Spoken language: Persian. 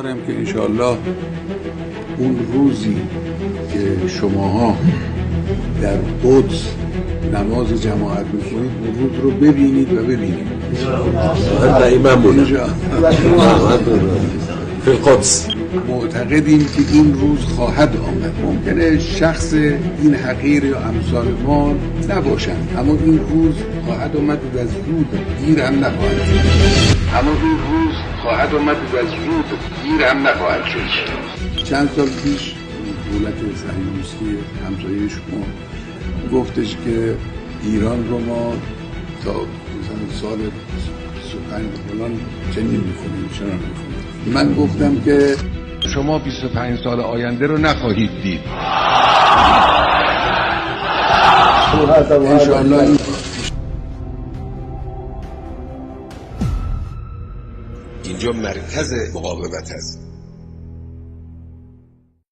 امیدوارم که انشاءالله اون روزی که شماها در قدس نماز جماعت میکنید اون روز رو ببینید و ببینید دائما بودم فی القدس. معتقدیم که این روز خواهد آمد. ممکنه شخص این حقیر یا امثال ما نباشند، اما این روز خواهد آمد و از زود دیر هم نخواهد شد. دیر هم نخواهد شد. چند سال پیش دولت صهیونیستی همسایه شما گفتش که ایران رو ما تا مثلا سال 25 فلان چنین می‌خونیم، چرا نمی‌خونیم. من گفتم که شما 25 سال آینده رو نخواهید دید. انشاءالله اینجا مرکز مقاومت است.